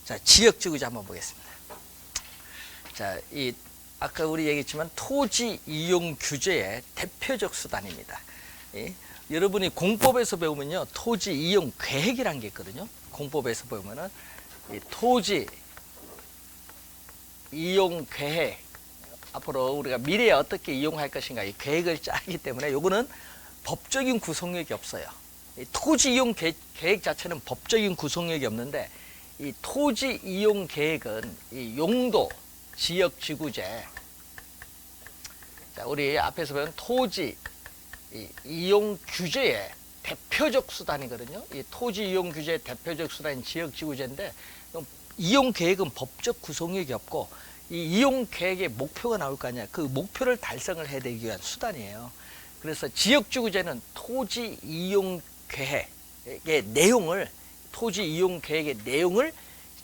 자, 지역지구제 한번 보겠습니다. 자, 아까 우리 얘기했지만 토지 이용 규제의 대표적 수단입니다. 여러분이 공법에서 배우면요, 토지 이용 계획이라는 게 있거든요. 공법에서 보면은 이 토지 이용 계획, 앞으로 우리가 미래에 어떻게 이용할 것인가 이 계획을 짜기 때문에 요거는 법적인 구속력이 없어요. 이 토지 이용 계획 자체는 법적인 구속력이 없는데, 이 토지 이용 계획은 이 용도 지역 지구제, 자, 우리 앞에서 배운 토지 이용 규제의 대표적 수단이거든요. 이 토지 이용 규제의 대표적 수단인 지역 지구제인데, 이용 계획은 법적 구속력이 없고, 이 이용 계획의 목표가 나올 거 아니야. 그 목표를 달성을 해야 되기 위한 수단이에요. 그래서 지역 지구제는 토지 이용 계획의 내용을, 토지 이용 계획의 내용을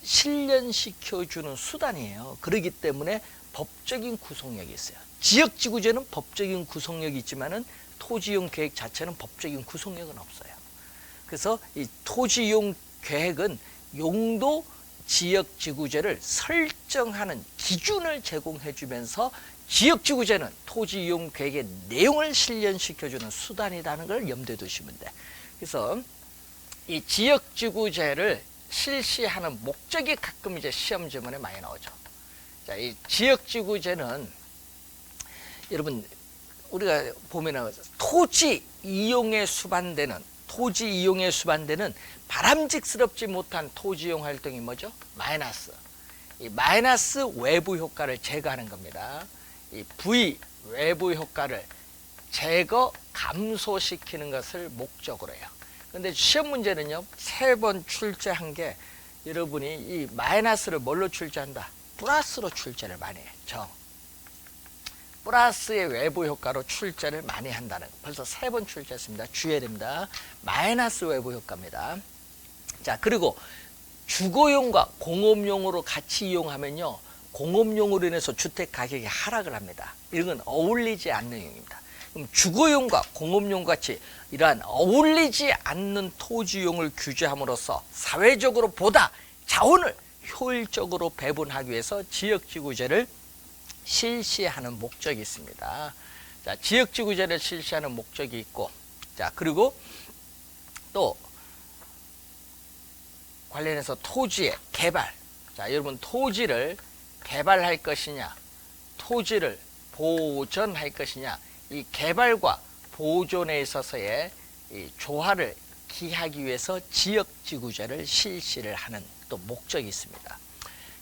실현시켜 주는 수단이에요. 그렇기 때문에 법적인 구속력이 있어요. 지역 지구제는 법적인 구속력이 있지만은 토지 이용 계획 자체는 법적인 구속력은 없어요. 그래서 이 토지 이용 계획은 용도 지역 지구제를 설정하는 기준을 제공해 주면서, 지역 지구제는 토지 이용 계획의 내용을 실현시켜 주는 수단이라는 걸 염두에 두시면 돼. 그래서 이 지역 지구제를 실시하는 목적이 가끔 이제 시험 지문에 많이 나오죠. 자, 이 지역 지구제는 여러분 우리가 보면은 토지 이용에 수반되는 바람직스럽지 못한 토지 이용 활동이 뭐죠? 마이너스. 이 마이너스 외부 효과를 제거하는 겁니다. 이 V 외부 효과를 제거 감소시키는 것을 목적으로 해요. 근데 시험 문제는요, 3번 출제한 게 여러분이 이 마이너스를 뭘로 출제한다? 플러스로 출제를 많이 해요. 플러스의 외부 효과로 출제를 많이 한다는, 벌써 3번 출제했습니다. 주의해야 됩니다. 마이너스 외부 효과입니다. 자, 그리고 주거용과 공업용으로 같이 이용하면요, 공업용으로 인해서 주택 가격이 하락을 합니다. 이런 건 어울리지 않는 용입니다. 그럼 주거용과 공업용 같이 이러한 어울리지 않는 토지용을 규제함으로써 사회적으로 보다 자원을 효율적으로 배분하기 위해서 지역지구제를 실시하는 목적이 있습니다. 자, 지역지구제를 실시하는 목적이 있고, 자, 그리고 또 관련해서 토지의 개발. 자, 여러분 토지를 개발할 것이냐, 토지를 보존할 것이냐, 이 개발과 보존에 있어서의 이 조화를 기하기 위해서 지역지구제를 실시를 하는 또 목적이 있습니다.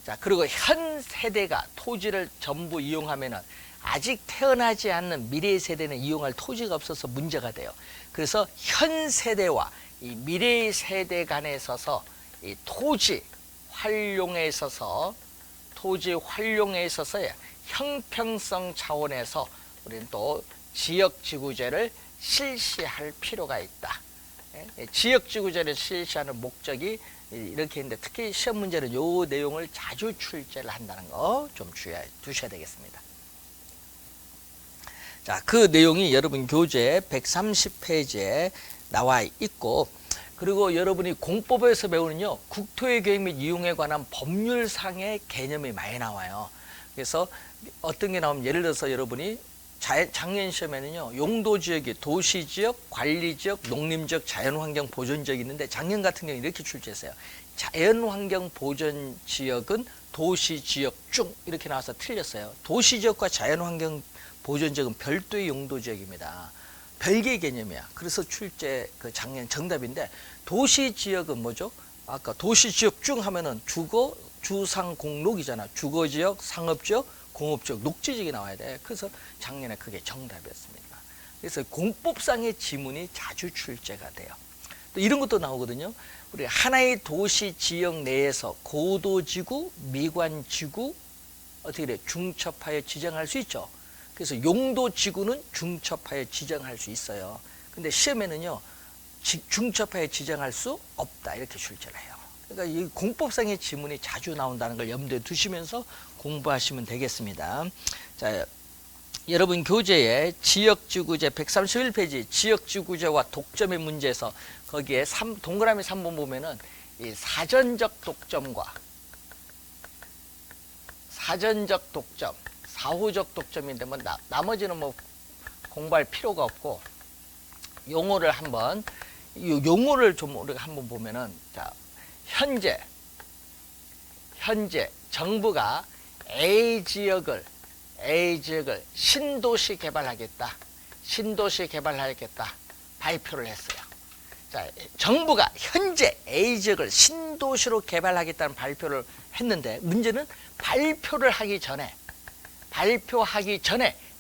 자, 그리고 현 세대가 토지를 전부 이용하면은 아직 태어나지 않는 미래 세대는 이용할 토지가 없어서 문제가 돼요. 그래서 현 세대와 이 미래 세대 간에 있어서 이 토지 활용에 있어서의 형평성 차원에서 우리는 또 지역지구제를 실시할 필요가 있다. 지역지구제를 실시하는 목적이 이렇게 있는데, 특히 시험 문제는 이 내용을 자주 출제를 한다는 거 좀 주의해 두셔야 되겠습니다. 자, 그 내용이 여러분 교재 130페이지에 나와 있고, 그리고 여러분이 공법에서 배우는요, 국토의 계획 및 이용에 관한 법률상의 개념이 많이 나와요. 그래서 어떤 게 나오면, 예를 들어서 여러분이 작년 시험에는요, 용도지역이 도시지역, 관리지역, 농림지역, 자연환경 보존지역이 있는데, 작년 같은 경우는 이렇게 출제했어요. 자연환경 보존지역은 도시지역 중, 이렇게 나와서 틀렸어요. 도시지역과 자연환경 보존지역은 별도의 용도지역입니다. 별개의 개념이야. 그래서 출제 그 작년 정답인데, 도시지역은 뭐죠? 아까 도시지역 중 하면은 주거, 주상공록이잖아. 주거지역, 상업지역, 공업지역, 녹지지역이 나와야 돼. 그래서 작년에 그게 정답이었습니다. 그래서 공법상의 지문이 자주 출제가 돼요. 또 이런 것도 나오거든요. 우리 하나의 도시 지역 내에서 고도지구, 미관지구 어떻게 돼? 중첩하여 지정할 수 있죠. 그래서 용도지구는 중첩하여 지정할 수 있어요. 근데 시험에는요, 중첩하여 지정할 수 없다, 이렇게 출제를 해요. 그러니까 이 공법상의 지문이 자주 나온다는 걸 염두에 두시면서 공부하시면 되겠습니다. 자, 여러분 교재에 지역지구제 131페이지 지역지구제와 독점의 문제에서 거기에 동그라미 3번 보면은 이 사전적 독점과 사전적 독점, 사후적 독점인데 뭐 나머지는 뭐 공부할 필요가 없고 용어를 한번 이 용어를 좀 우리가 한번 보면은 자 현재 정부가 A 지역을 신도시 개발하겠다 발표를 했어요. 자, 정부가 현재 A 지역을 신도시로 개발하겠다는 발표를 했는데 문제는 발표하기 전에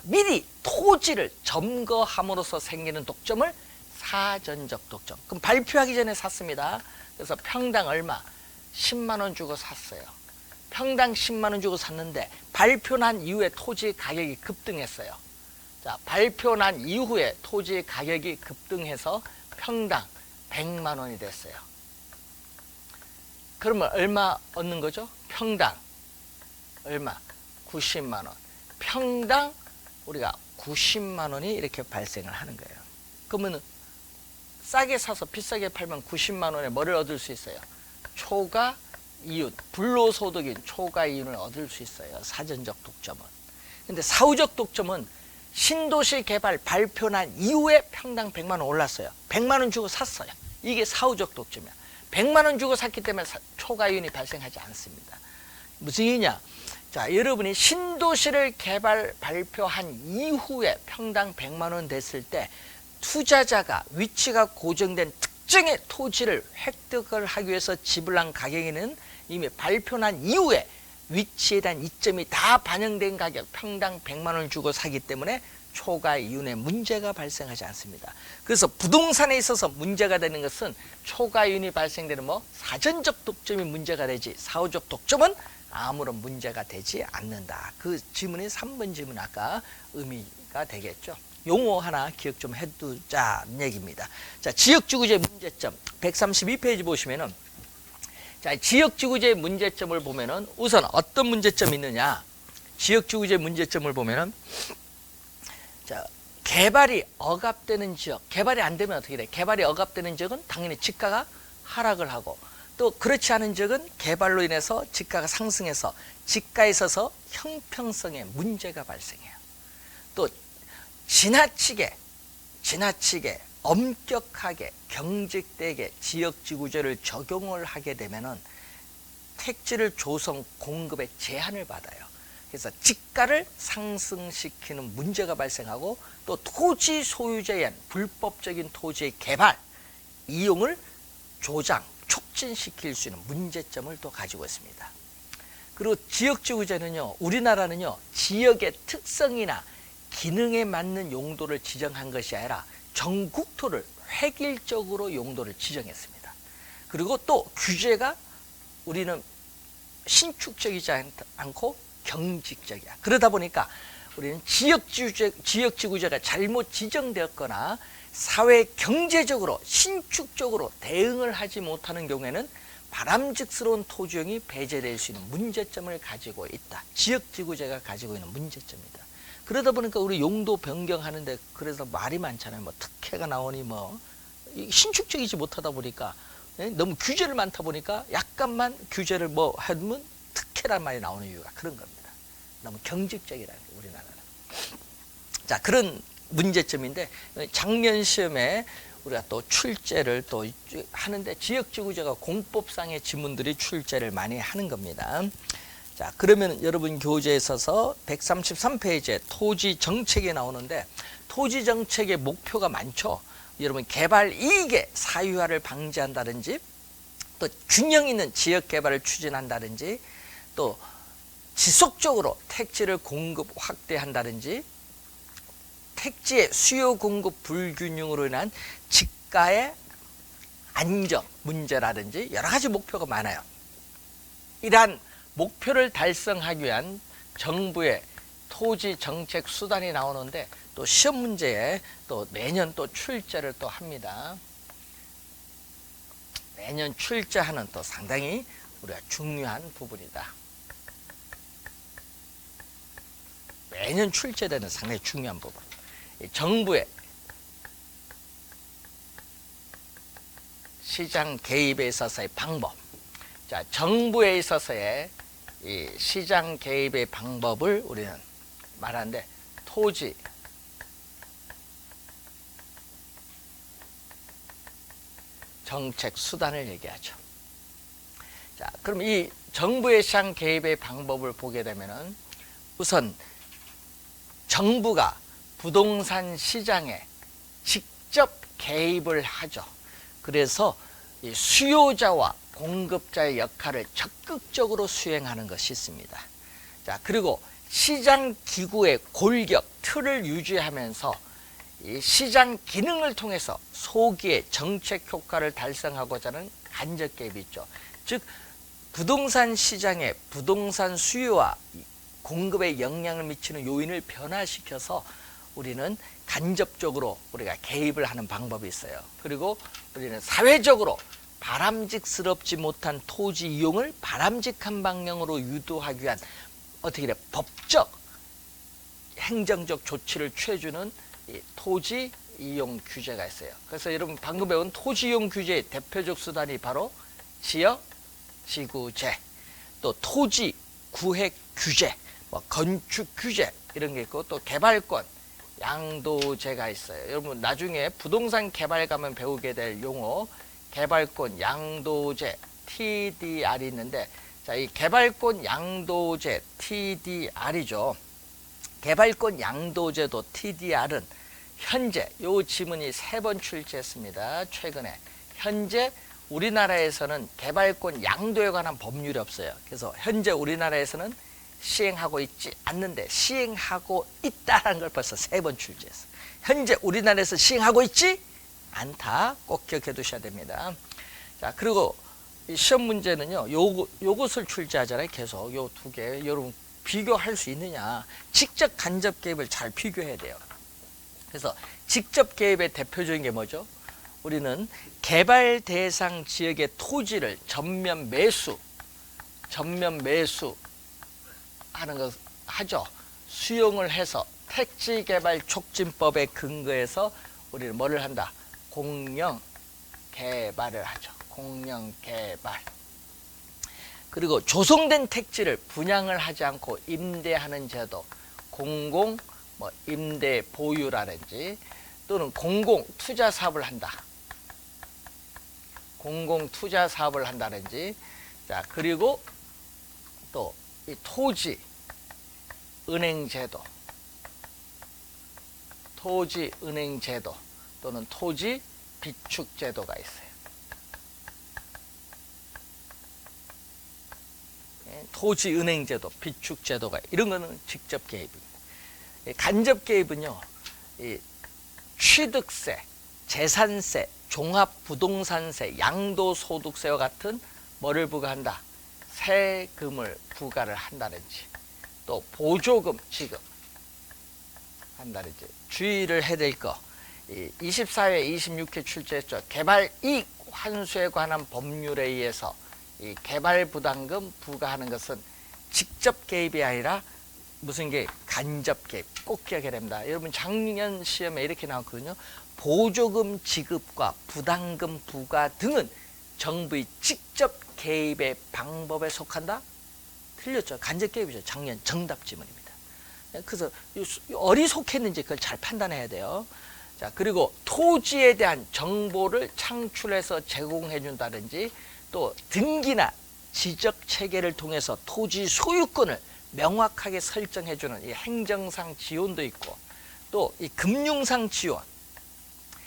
미리 토지를 점거함으로써 생기는 독점을 사전적 독점. 그럼 발표하기 전에 샀습니다. 그래서 평당 얼마? 10만 원 주고 샀어요. 평당 10만 원 주고 샀는데 발표 난 이후에 토지 가격이 급등했어요. 자, 발표 난 이후에 토지 가격이 급등해서 평당 100만 원이 됐어요. 그러면 얼마 얻는 거죠? 평당 얼마? 90만 원. 평당 우리가 90만 원이 이렇게 발생을 하는 거예요. 그러면 싸게 사서 비싸게 팔면 90만 원에 뭐를 얻을 수 있어요? 초과 이윤, 불로소득인 초과 이윤을 얻을 수 있어요. 사전적 독점은. 근데 사후적 독점은 신도시 개발 발표 난 이후에 평당 100만 원 올랐어요. 100만 원 주고 샀어요. 이게 사후적 독점이야. 100만 원 주고 샀기 때문에 초과 이윤이 발생하지 않습니다. 무슨 얘기냐? 자, 여러분이 신도시를 개발 발표한 이후에 평당 100만 원 됐을 때 투자자가 위치가 고정된 특정의 토지를 획득을 하기 위해서 지불한 가격에는 이미 발표 난 이후에 위치에 대한 이점이 다 반영된 가격 평당 100만 원 주고 사기 때문에 초과 이윤에 문제가 발생하지 않습니다. 그래서 부동산에 있어서 문제가 되는 것은 초과 이윤이 발생되는 사전적 독점이 문제가 되지 사후적 독점은 아무런 문제가 되지 않는다. 그 질문이 3번 질문 아까 의미가 되겠죠. 용어 하나 기억 좀 해두자는 얘기입니다. 자, 지역지구제 문제점 132페이지 보시면은 자, 지역지구제 문제점을 보면은 우선 어떤 문제점이 있느냐? 지역지구제 문제점을 보면은 자, 개발이 억압되는 지역, 개발이 안 되면 어떻게 돼? 개발이 억압되는 지역은 당연히 지가가 하락을 하고 또 그렇지 않은 지역은 개발로 인해서 지가가 상승해서 지가에 있어서 형평성에 문제가 발생해요. 또 지나치게 엄격하게 경직되게 지역지구제를 적용을 하게 되면은 택지를 조성 공급에 제한을 받아요. 그래서 지가를 상승시키는 문제가 발생하고 또 토지 소유자에 의한 불법적인 토지의 개발, 이용을 조장, 촉진시킬 수 있는 문제점을 또 가지고 있습니다. 그리고 지역지구제는요, 우리나라는요, 지역의 특성이나 기능에 맞는 용도를 지정한 것이 아니라 전국토를 획일적으로 용도를 지정했습니다. 그리고 또 규제가 우리는 신축적이지 않고 경직적이야. 그러다 보니까 우리는 지역지구제가 잘못 지정되었거나 사회 경제적으로 신축적으로 대응을 하지 못하는 경우에는 바람직스러운 토지용이 배제될 수 있는 문제점을 가지고 있다. 지역지구제가 가지고 있는 문제점이다. 그러다 보니까 우리 용도 변경하는데 그래서 말이 많잖아요. 특혜가 나오니 신축적이지 못하다 보니까 너무 규제를 많다 보니까 약간만 규제를 하면 특혜란 말이 나오는 이유가 그런 겁니다. 너무 경직적이라는 게 우리나라는. 자, 그런 문제점인데 작년 시험에 우리가 또 출제를 또 하는데 지역지구제가 공법상의 지문들이 출제를 많이 하는 겁니다. 자, 그러면 여러분 교재에 있어서 133페이지에 토지 정책이 나오는데 토지 정책의 목표가 많죠. 여러분 개발 이익의 사유화를 방지한다든지 또 균형 있는 지역 개발을 추진한다든지 또 지속적으로 택지를 공급 확대한다든지 택지의 수요 공급 불균형으로 인한 지가의 안정 문제라든지 여러 가지 목표가 많아요. 이러한 목표를 달성하기 위한 정부의 토지 정책 수단이 나오는데 또 시험 문제에 또 매년 또 출제를 또 합니다. 매년 출제하는 또 상당히 우리가 중요한 부분이다. 매년 출제되는 상당히 중요한 부분. 정부의 시장 개입에 있어서의 방법. 자, 정부에 있어서의 이 시장 개입의 방법을 우리는 말하는데 토지 정책 수단을 얘기하죠. 자, 그럼 이 정부의 시장 개입의 방법을 보게 되면은 우선 정부가 부동산 시장에 직접 개입을 하죠. 그래서 이 수요자와 공급자의 역할을 적극적으로 수행하는 것이 있습니다. 자, 그리고 시장 기구의 골격, 틀을 유지하면서 이 시장 기능을 통해서 소기의 정책 효과를 달성하고자 하는 간접 개입이 있죠. 즉 부동산 시장에 부동산 수요와 공급에 영향을 미치는 요인을 변화시켜서 우리는 간접적으로 우리가 개입을 하는 방법이 있어요. 그리고 우리는 사회적으로 바람직스럽지 못한 토지 이용을 바람직한 방향으로 유도하기 위한 어떻게 돼 법적 행정적 조치를 취해주는 이 토지 이용 규제가 있어요. 그래서 여러분 방금 배운 토지 이용 규제의 대표적 수단이 바로 지역 지구제, 또 토지 구획 규제, 뭐 건축 규제 이런 게 있고 또 개발권 양도제가 있어요. 여러분 나중에 부동산 개발 가면 배우게 될 용어 개발권 양도제 TDR이 있는데 자, 이 개발권 양도제 TDR이죠. 개발권 양도제도 TDR은 현재 요 지문이 3번 출제했습니다. 최근에 현재 우리나라에서는 개발권 양도에 관한 법률이 없어요. 그래서 현재 우리나라에서는 시행하고 있지 않는데 시행하고 있다는 걸 벌써 3번 출제했어요. 현재 우리나라에서 시행하고 있지 않다. 꼭 기억해 두셔야 됩니다. 자, 그리고 이 시험 문제는요. 요것을 출제하잖아요. 계속 요 2개 여러분 비교할 수 있느냐. 직접 간접 개입을 잘 비교해야 돼요. 그래서 직접 개입의 대표적인 게 뭐죠? 우리는 개발 대상 지역의 토지를 전면 매수 하는 것 하죠. 수용을 해서 택지 개발 촉진법에 근거해서 우리는 뭐를 한다? 공영 개발을 하죠. 공영 개발. 그리고 조성된 택지를 분양을 하지 않고 임대하는 제도, 공공 임대 보유라든지 또는 공공 투자 사업을 한다. 공공 투자 사업을 한다든지 자, 그리고 또 이 토지 은행 제도, 토지 은행 제도 또는 토지 비축 제도가 있어요. 토지 은행 제도, 비축 제도가 이런 거는 직접 개입입니다. 간접 개입은요. 이 취득세, 재산세, 종합부동산세, 양도소득세와 같은 뭐를 부과한다? 세금을 부과를 한다든지 또 보조금 지급한다든지 주의를 해야 될 거 24회, 26회 출제했죠. 개발이익 환수에 관한 법률에 의해서 이 개발부담금 부과하는 것은 직접 개입이 아니라 무슨 개입? 간접 개입. 꼭 기억해야 됩니다. 여러분 작년 시험에 이렇게 나왔거든요. 보조금 지급과 부담금 부과 등은 정부의 직접 개입의 방법에 속한다? 틀렸죠. 간접 개입이죠. 작년 정답 지문입니다. 그래서 어디 속했는지 그걸 잘 판단해야 돼요. 자, 그리고 토지에 대한 정보를 창출해서 제공해 준다든지 또 등기나 지적 체계를 통해서 토지 소유권을 명확하게 설정해 주는 이 행정상 지원도 있고 또 이 금융상 지원.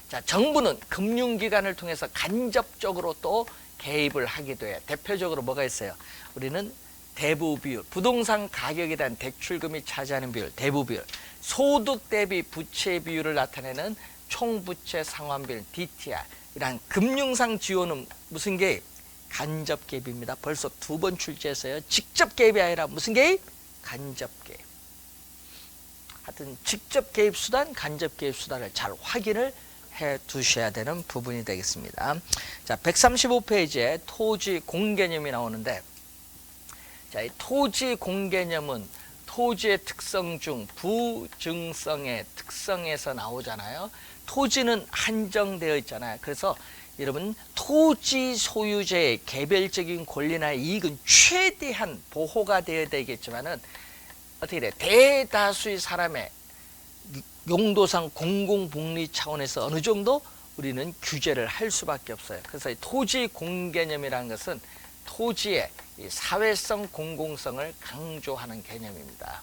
자, 정부는 금융기관을 통해서 간접적으로 또 개입을 하기도 해요. 대표적으로 뭐가 있어요? 우리는 대부 비율, 부동산 가격에 대한 대출금이 차지하는 비율, 대부 비율, 소득 대비 부채 비율을 나타내는 총부채 상환 비율, DTR. 이러한 금융상 지원은 무슨 개입? 간접 개입입니다. 벌써 2번 출제했어요. 직접 개입이 아니라 무슨 개입? 간접 개입. 하여튼 직접 개입 수단, 간접 개입 수단을 잘 확인을 해 두셔야 되는 부분이 되겠습니다. 자, 135페이지에 토지 공개념이 나오는데 자, 이 토지 공개념은 토지의 특성 중 부증성의 특성에서 나오잖아요. 토지는 한정되어 있잖아요. 그래서 여러분 토지 소유자의 개별적인 권리나 이익은 최대한 보호가 되어야 되겠지만은 어떻게 돼? 대다수의 사람의 용도상 공공복리 차원에서 어느 정도 우리는 규제를 할 수밖에 없어요. 그래서 이 토지 공개념이라는 것은 토지의 이 사회성 공공성을 강조하는 개념입니다.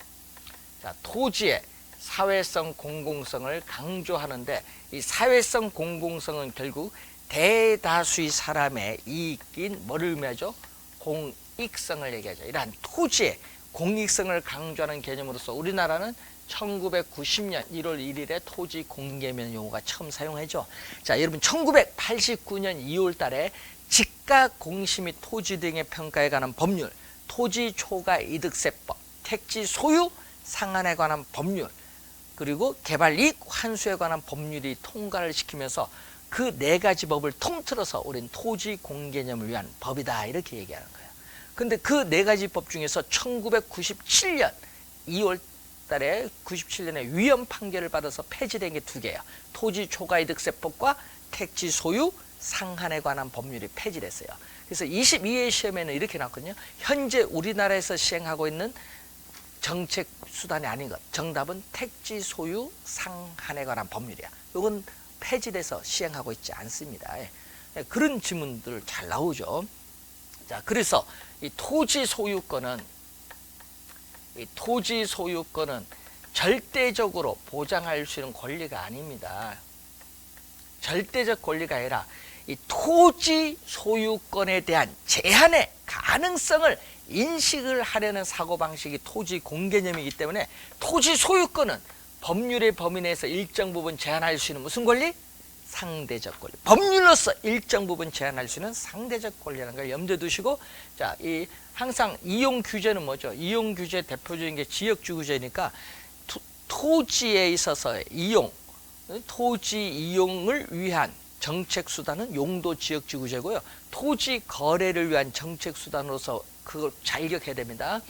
자, 토지의 사회성 공공성을 강조하는데 이 사회성 공공성은 결국 대다수의 사람의 이익인 뭐를 의미하죠? 공익성을 얘기하죠. 이러한 토지의 공익성을 강조하는 개념으로서 우리나라는 1990년 1월 1일에 토지 공개념 용어가 처음 사용하죠. 자, 여러분 1989년 2월 달에 지가 공시 및 토지 등의 평가에 관한 법률, 토지 초과 이득세법, 택지 소유 상한에 관한 법률, 그리고 개발이익 환수에 관한 법률이 통과를 시키면서 그 네 가지 법을 통틀어서 우리는 토지 공개념을 위한 법이다 이렇게 얘기하는 거예요. 근데 그 네 가지 법 중에서 1997년 2월 달에 97년에 위헌 판결을 받아서 폐지된 게 두 개예요. 토지 초과이득세법과 택지 소유 상한에 관한 법률이 폐지됐어요. 그래서 22회 시험에는 이렇게 나왔거든요. 현재 우리나라에서 시행하고 있는 정책 수단이 아닌 것. 정답은 택지 소유 상한에 관한 법률이야. 이건 폐지돼서 시행하고 있지 않습니다. 그런 질문들 잘 나오죠. 자, 그래서 이 토지 소유권은 절대적으로 보장할 수 있는 권리가 아닙니다. 절대적 권리가 아니라 이 토지 소유권에 대한 제한의 가능성을 인식을 하려는 사고방식이 토지 공개념이기 때문에 토지 소유권은 법률의 범위 내에서 일정 부분 제한할 수 있는 무슨 권리? 상대적 권리. 법률로서 일정 부분 제한할 수 있는 상대적 권리라는 걸 염두에 두시고, 자, 이 항상 이용 규제는 뭐죠? 이용 규제 대표적인 게 지역주 규제니까 토지에 있어서 토지 이용을 위한 정책 수단은 용도 지역주 규제고요. 토지 거래를 위한 정책 수단으로서 그걸 잘 기억해야 됩니다.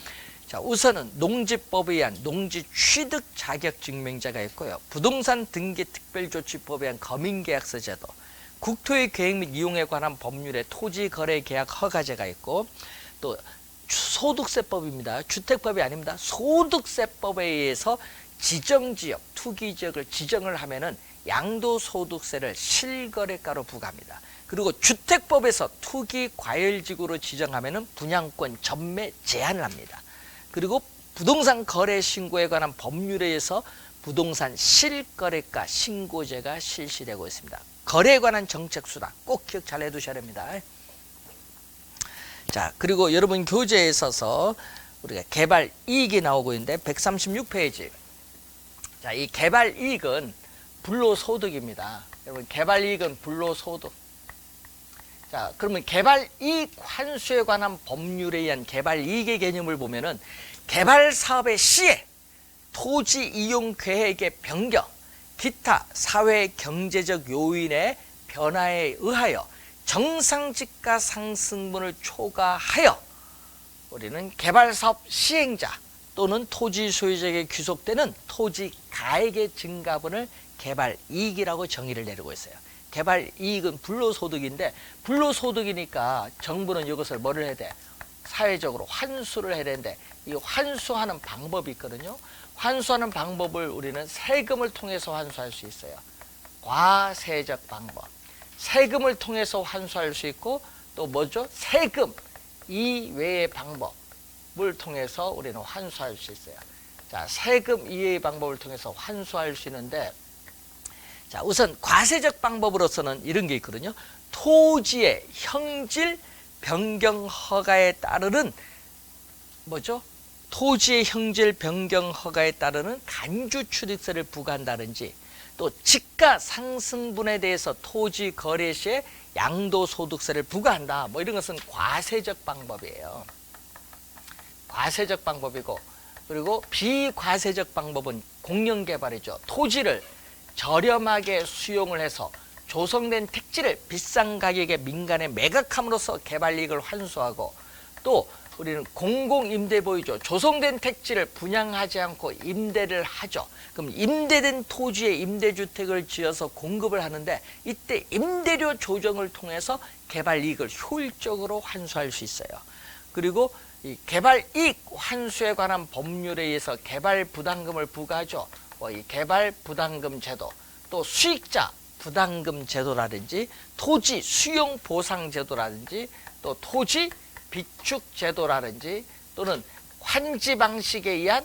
자, 우선은 농지법에 의한 농지 취득 자격 증명자가 있고요. 부동산 등기 특별조치법에 의한 거민계약서 제도, 국토의 계획 및 이용에 관한 법률의 토지 거래 계약 허가제가 있고, 또 소득세법입니다. 주택법이 아닙니다. 소득세법에 의해서 지정지역, 투기지역을 지정을 하면은 양도소득세를 실거래가로 부과합니다. 그리고 주택법에서 투기과열지구로 지정하면은 분양권 전매 제한을 합니다. 그리고 부동산 거래 신고에 관한 법률에 의해서 부동산 실거래가 신고제가 실시되고 있습니다. 거래에 관한 정책 수단 꼭 기억 잘 해두셔야 됩니다. 자, 그리고 여러분 교재에 있어서 우리가 개발 이익이 나오고 있는데 136페이지. 자, 이 개발 이익은 불로소득입니다. 여러분 개발 이익은 불로소득. 자, 그러면 개발 이익 환수에 관한 법률에 의한 개발 이익의 개념을 보면은 개발 사업의 시에 토지 이용 계획의 변경, 기타 사회 경제적 요인의 변화에 의하여 정상지가 상승분을 초과하여 우리는 개발 사업 시행자 또는 토지 소유자에게 귀속되는 토지 가액의 증가분을 개발 이익이라고 정의를 내리고 있어요. 개발 이익은 불로소득인데, 불로소득이니까 정부는 이것을 뭐를 해야 돼? 사회적으로 환수를 해야 되는데, 이 환수하는 방법이 있거든요. 환수하는 방법을 우리는 세금을 통해서 환수할 수 있어요. 과세적 방법. 세금을 통해서 환수할 수 있고, 또 뭐죠? 세금 이외의 방법을 통해서 우리는 환수할 수 있어요. 자, 세금 이외의 방법을 통해서 환수할 수 있는데, 자, 우선 과세적 방법으로서는 이런 게 있거든요. 토지의 형질 변경 허가에 따르는 뭐죠? 토지의 형질 변경 허가에 따르는 간주 취득세를 부과한다든지, 또 지가 상승분에 대해서 토지 거래 시에 양도소득세를 부과한다. 뭐 이런 것은 과세적 방법이에요. 과세적 방법이고, 그리고 비과세적 방법은 공영개발이죠. 토지를 저렴하게 수용을 해서 조성된 택지를 비싼 가격에 민간에 매각함으로써 개발이익을 환수하고, 또 우리는 공공임대보유죠. 조성된 택지를 분양하지 않고 임대를 하죠. 그럼 임대된 토지에 임대주택을 지어서 공급을 하는데 이때 임대료 조정을 통해서 개발 이익을 효율적으로 환수할 수 있어요. 그리고 이 개발 이익 환수에 관한 법률에 의해서 개발 부담금을 부과하죠. 이 개발 부담금 제도, 또 수익자 부담금 제도라든지 토지 수용 보상 제도라든지 또 토지 비축 제도라든지 또는 환지 방식에 의한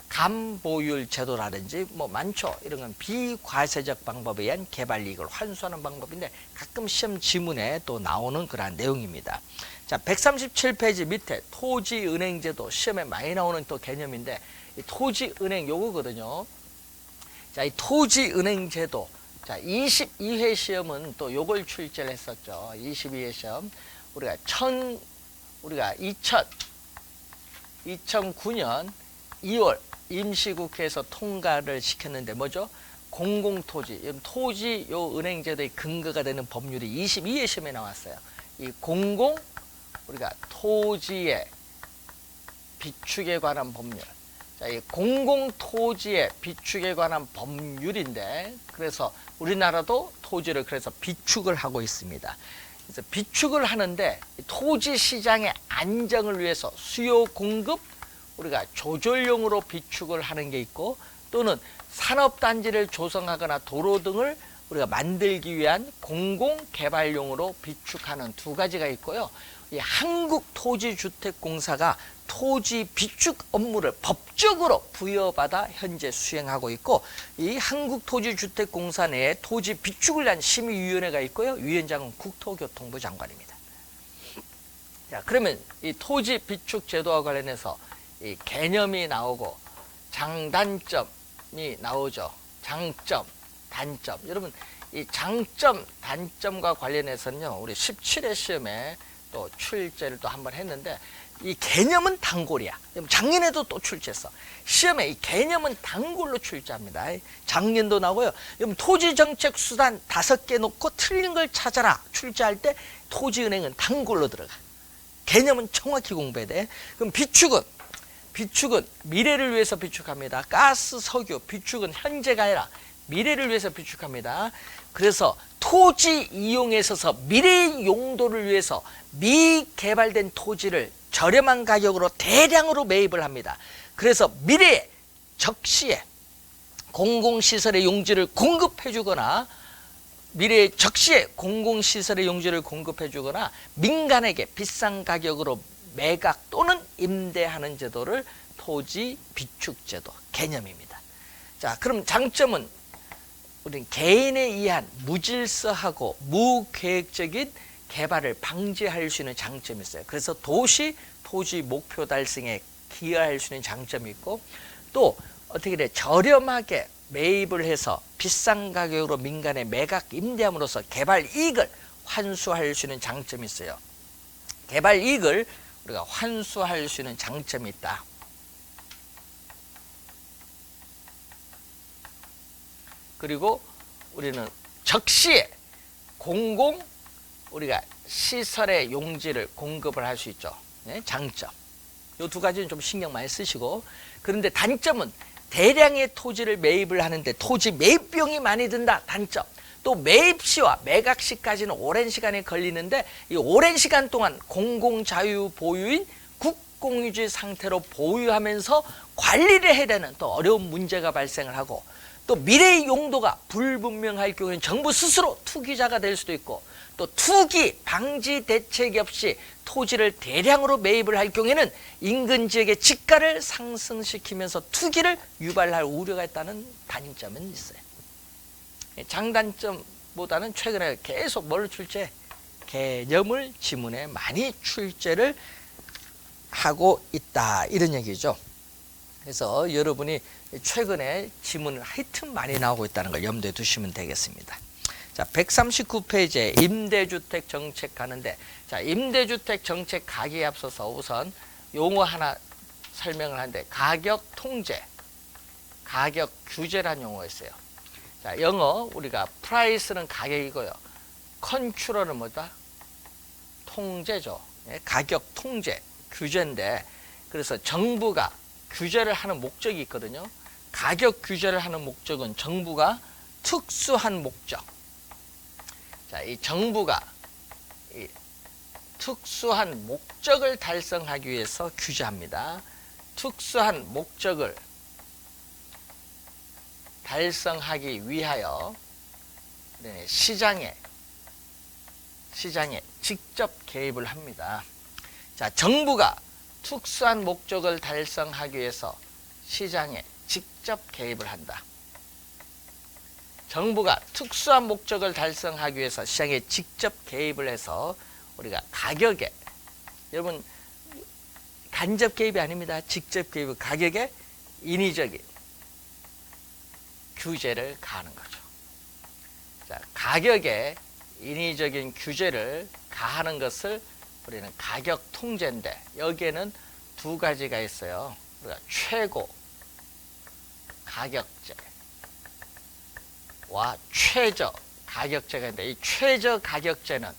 감보율 제도라든지 뭐 많죠. 이런 건 비과세적 방법에 의한 개발 이익을 환수하는 방법인데 가끔 시험 지문에 또 나오는 그러한 내용입니다. 자, 137페이지 밑에 토지은행제도 시험에 많이 나오는 또 개념인데 이 토지은행 요거거든요. 자, 이 토지은행제도, 자, 22회 시험은 또 요걸 출제를 했었죠. 22회 시험 우리가 2009년 2월 임시국회에서 통과를 시켰는데 뭐죠? 공공토지, 토지 요 은행제도의 근거가 되는 법률이 22회 시험에 나왔어요. 이 우리가 토지의 비축에 관한 법률. 자, 이 공공토지의 비축에 관한 법률인데 그래서 우리나라도 토지를 그래서 비축을 하고 있습니다. 그래서 비축을 하는데 토지 시장의 안정을 위해서 수요 공급 우리가 조절용으로 비축을 하는 게 있고 또는 산업단지를 조성하거나 도로 등을 우리가 만들기 위한 공공개발용으로 비축하는 두 가지가 있고요. 이 한국토지주택공사가 토지 비축 업무를 법적으로 부여받아 현재 수행하고 있고 이 한국토지주택공사 내에 토지 비축을 위한 심의위원회가 있고요. 위원장은 국토교통부 장관입니다. 자, 그러면 이 토지 비축 제도와 관련해서 이 개념이 나오고 장단점이 나오죠. 장점, 단점. 여러분 이 장점, 단점과 관련해서는요. 우리 17회 시험에 또 출제를 또 한번 했는데 이 개념은 단골이야. 작년에도 또 출제했어. 시험에 이 개념은 단골로 출제합니다. 작년도 나오고요. 토지정책 수단 5개 놓고 틀린 걸 찾아라. 출제할 때 토지은행은 단골로 들어가. 개념은 정확히 공부해야 돼. 그럼 비축은 미래를 위해서 비축합니다. 가스, 석유, 비축은 현재가 아니라 미래를 위해서 비축합니다. 그래서 토지 이용에 있어서 미래의 용도를 위해서 미개발된 토지를 저렴한 가격으로 대량으로 매입을 합니다. 그래서 미래에 적시에 공공시설의 용지를 공급해 주거나 미래에 적시에 공공시설의 용지를 공급해 주거나 민간에게 비싼 가격으로 매각 또는 임대하는 제도를 토지 비축 제도 개념입니다. 자, 그럼 장점은 우리는 개인에 의한 무질서하고 무계획적인 개발을 방지할 수 있는 장점이 있어요. 그래서 도시 토지 목표 달성에 기여할 수 있는 장점이 있고 또 어떻게 돼 저렴하게 매입을 해서 비싼 가격으로 민간에 매각 임대함으로써 개발 이익을 환수할 수 있는 장점이 있어요. 개발 이익을 우리가 환수할 수 있는 장점이 있다. 그리고 우리는 적시에 우리가 시설의 용지를 공급을 할 수 있죠. 네? 장점. 이 두 가지는 좀 신경 많이 쓰시고 그런데 단점은 대량의 토지를 매입을 하는데 토지 매입 비용이 많이 든다. 단점. 또 매입 시와 매각 시까지는 오랜 시간이 걸리는데 이 오랜 시간 동안 공공자유 보유인 국공유지 상태로 보유하면서 관리를 해야 되는 또 어려운 문제가 발생을 하고 또 미래의 용도가 불분명할 경우에는 정부 스스로 투기자가 될 수도 있고 또 투기 방지 대책이 없이 토지를 대량으로 매입을 할 경우에는 인근 지역의 지가를 상승시키면서 투기를 유발할 우려가 있다는 단점은 있어요. 장단점보다는 최근에 계속 뭘 출제? 개념을 지문에 많이 출제를 하고 있다 이런 얘기죠. 그래서 여러분이 최근에 지문을 하여튼 많이 나오고 있다는 걸 염두에 두시면 되겠습니다. 자, 139페이지에 임대주택 정책 가는데 자, 임대주택 정책 가기에 앞서서 우선 용어 하나 설명을 하는데 가격 통제, 가격 규제라는 용어가 있어요. 자, 영어 우리가 프라이스는 가격이고요. 컨트롤은 뭐다? 통제죠. 예, 가격 통제. 규제인데, 그래서 정부가 규제를 하는 목적이 있거든요. 가격 규제를 하는 목적은 정부가 특수한 목적. 자, 이 정부가 이 특수한 목적을 달성하기 위해서 규제합니다. 특수한 목적을 달성하기 위하여 시장에 직접 개입을 합니다. 자, 정부가 특수한 목적을 달성하기 위해서 시장에 직접 개입을 한다. 정부가 특수한 목적을 달성하기 위해서 시장에 직접 개입을 해서 우리가 가격에, 여러분 간접 개입이 아닙니다. 직접 개입, 가격에 인위적인 규제를 가하는 거죠. 자, 가격에 인위적인 규제를 가하는 것을 우리는 가격 통제인데, 여기에는 두 가지가 있어요. 우리가 최고 가격제와 최저 가격제가 있는데, 이 최저 가격제는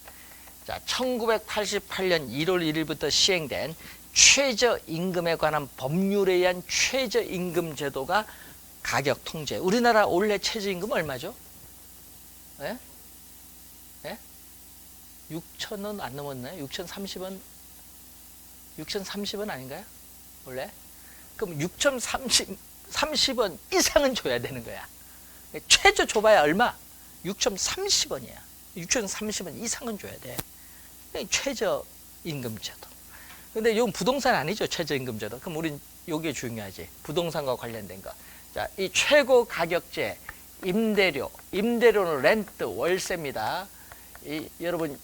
자, 1988년 1월 1일부터 시행된 최저임금에 관한 법률에 의한 최저임금 제도가 가격 통제. 우리나라 올해 최저임금 얼마죠? 예? 예? 6,000원 안 넘었나요? 6,030원? 6,030원 아닌가요? 원래? 그럼 6,030원 이상은 줘야 되는 거야. 최저 줘봐야 얼마? 6,030원이야. 6,030원 이상은 줘야 돼. 최저임금제도. 근데 이건 부동산 아니죠, 최저임금제도. 그럼 우린 이게 중요하지. 부동산과 관련된 거. 자, 이 최고 가격제, 임대료는 렌트, 월세입니다. 여러분,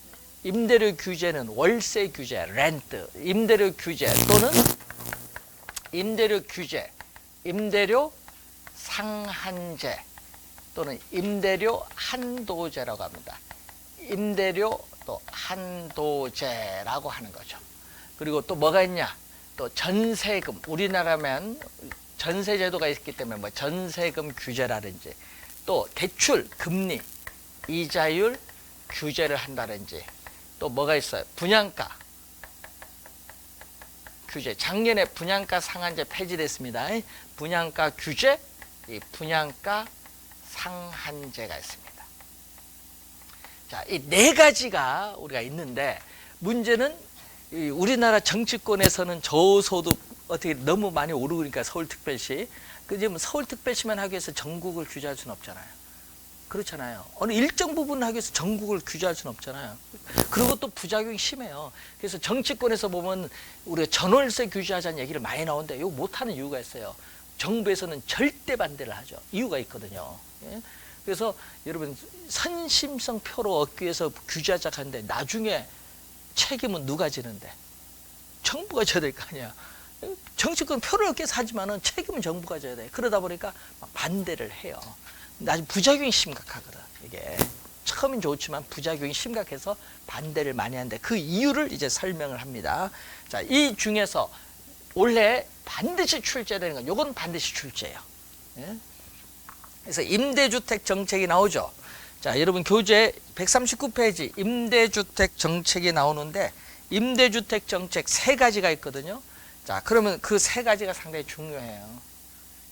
임대료 규제는 월세 규제, 렌트, 임대료 규제 또는 임대료 규제, 임대료 상한제 또는 임대료 한도제라고 합니다. 임대료 또 한도제라고 하는 거죠. 그리고 또 뭐가 있냐? 또 전세금, 우리나라면 전세제도가 있기 때문에 뭐 전세금 규제라든지, 또 대출, 금리, 이자율 규제를 한다든지, 또 뭐가 있어요? 분양가 규제. 작년에 분양가 상한제 폐지됐습니다. 분양가 규제, 이 분양가 상한제가 있습니다. 자, 이 네 가지가 우리가 있는데, 문제는 이 우리나라 정치권에서는 저소득 어떻게 너무 많이 오르고 그러니까 서울특별시, 그지? 서울특별시만 하기 위해서 전국을 규제할 수는 없잖아요. 그렇잖아요. 어느 일정 부분 하기 위해서 전국을 규제할 수는 없잖아요. 그리고 또 부작용이 심해요. 그래서 정치권에서 보면 우리가 전월세 규제하자는 얘기를 많이 나오는데 이거 못하는 이유가 있어요. 정부에서는 절대 반대를 하죠. 이유가 있거든요. 예? 그래서 여러분, 선심성 표로 얻기 위해서 규제하자 하는데 나중에 책임은 누가 지는데? 정부가 져야 될 거 아니야. 정치권 표를 얻기 위해서 하지만은 책임은 정부가 져야 돼. 그러다 보니까 반대를 해요. 나중에 부작용이 심각하거든. 이게 처음엔 좋지만 부작용이 심각해서 반대를 많이 하는데, 그 이유를 이제 설명을 합니다. 자, 이 중에서 올해 반드시 출제되는 건 요건 반드시 출제예요. 예? 그래서 임대주택 정책이 나오죠. 자, 여러분 교재 139페이지 임대주택 정책이 나오는데, 임대주택 정책 세 가지가 있거든요. 자, 그러면 그 세 가지가 상당히 중요해요.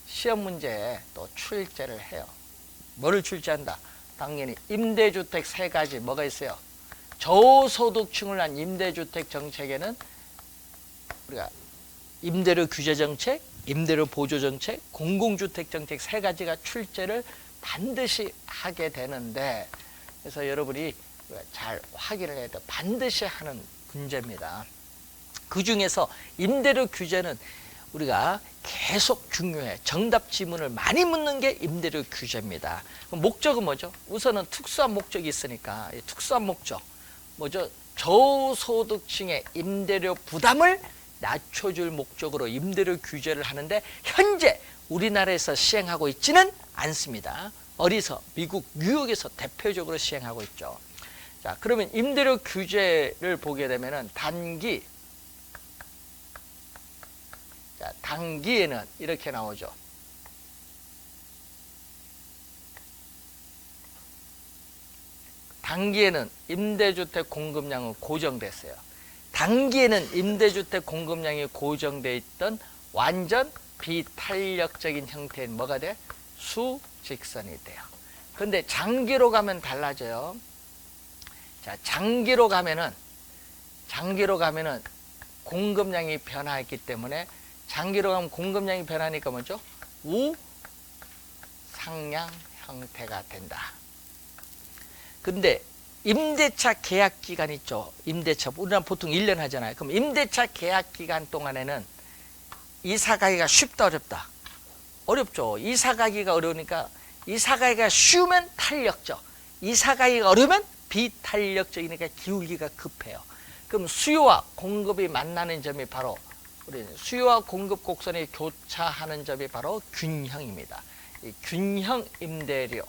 시험 문제에 또 출제를 해요. 뭐를 출제한다? 당연히 임대주택 세 가지 뭐가 있어요? 저소득층을 위한 임대주택 정책에는 우리가 임대료 규제 정책, 임대료 보조 정책, 공공주택 정책 세 가지가 출제를 반드시 하게 되는데, 그래서 여러분이 잘 확인을 해야 돼. 반드시 하는 문제입니다. 그 중에서 임대료 규제는 우리가 계속 중요해. 정답 지문을 많이 묻는 게 임대료 규제입니다. 그럼 목적은 뭐죠? 우선은 특수한 목적이 있으니까, 특수한 목적 뭐죠? 저소득층의 임대료 부담을 낮춰줄 목적으로 임대료 규제를 하는데, 현재 우리나라에서 시행하고 있지는 않습니다. 어디서? 미국 뉴욕에서 대표적으로 시행하고 있죠. 자, 그러면 임대료 규제를 보게 되면은 단기에는 이렇게 나오죠. 단기에는 임대주택 공급량은 고정됐어요. 단기에는 임대주택 공급량이 고정되어 있던 완전 비탄력적인 형태인 뭐가 돼? 수직선이 돼요. 근데 장기로 가면 달라져요. 자, 장기로 가면은 공급량이 변화했기 때문에 장기로 가면 공급량이 변하니까 뭐죠? 우상향 형태가 된다. 근데 임대차 계약 기간 있죠. 임대차 우리나라 보통 1년 하잖아요. 그럼 임대차 계약 기간 동안에는 이사 가기가 쉽다 어렵다? 어렵죠. 이사 가기가 어려우니까 이사 가기가 쉬우면 탄력적, 이사 가기가 어려우면 비탄력적이니까 기울기가 급해요. 그럼 수요와 공급이 만나는 점이 바로 우리는 수요와 공급 곡선이 교차하는 점이 바로 균형입니다. 이 균형 임대료